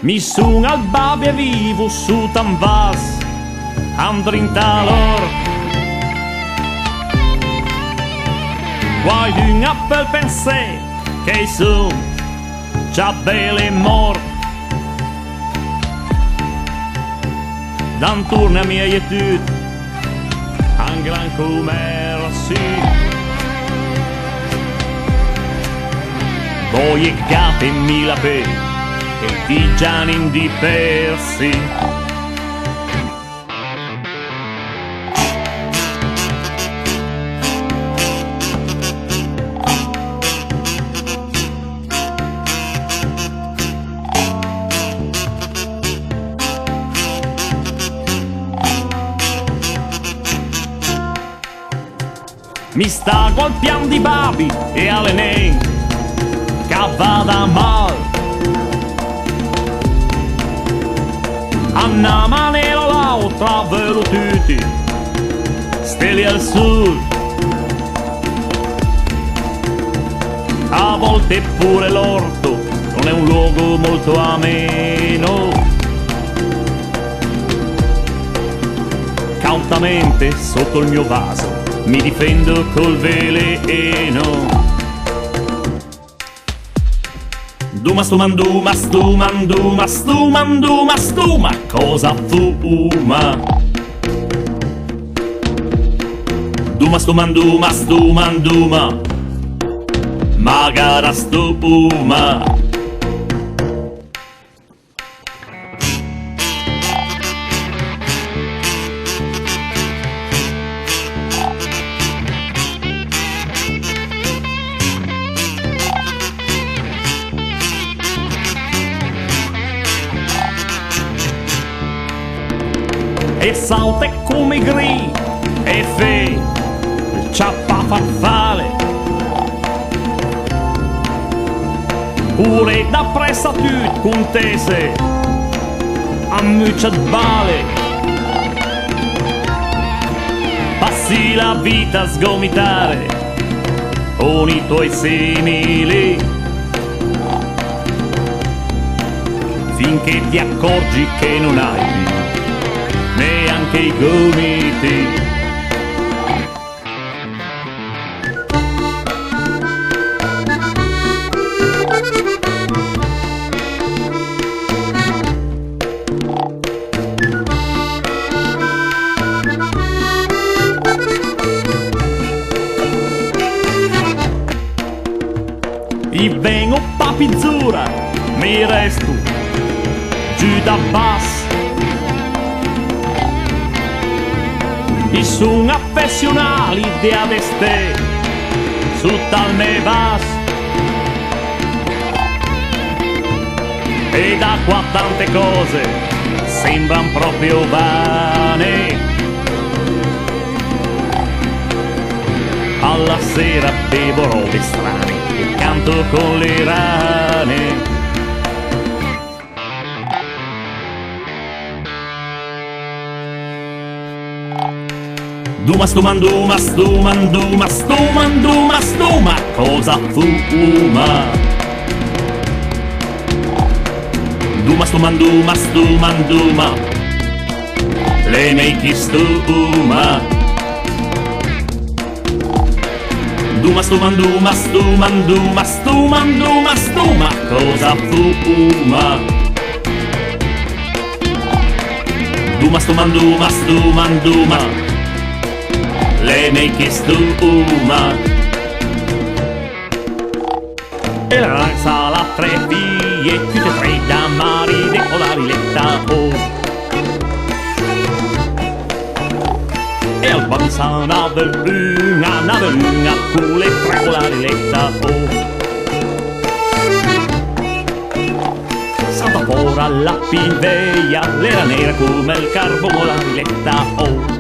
Mi sun al babie vivo su tan vas andrinta lor. Qualcun pel pensé che son già belle mort. Dan turna a mia etude un gran commerci. Voi e gatte mila pe e ti gianin di persi. Mi sta col pian di babi e alle nen che vada mal. A una maniera o l'altra velo tutti stelle al sud. A volte pure l'orto non è un luogo molto ameno. Cautamente sotto il mio vaso mi difendo col veleno. Duma stuman duma stuman duma stuman duma stuma, cosa fuma? Duma stuman duma stuman duma, magara stuma. E salta come gri e fe ciappa farfalle, pure da pressa tut contese a muccia bale. Passi la vita a sgomitare con i tuoi simili, finché ti accorgi che non hai neanche i gomiti. I vengo papizzura, mi resto giù da basso. I sun affezionali di adeste su tal me vas. E da qua tante cose sembran proprio vane. Alla sera bevo robe strane e canto con le rane. Duma stuman duma stuman duma stuman duma stuma, cosa fuma? Duma stuman duma stuman duma, le make stuma. Duma stuman duma stuman duma stuman duma stuma, cosa fuma? Duma stuman duma stuman duma, le make stuma. E la ragazza la tre figlie, tutte e tre da marine con la riletta oh. E al panza nave lunga, con le tre con la riletta oh. Salta fuori alla piveia, l'era nera come il carbone con la riletta oh.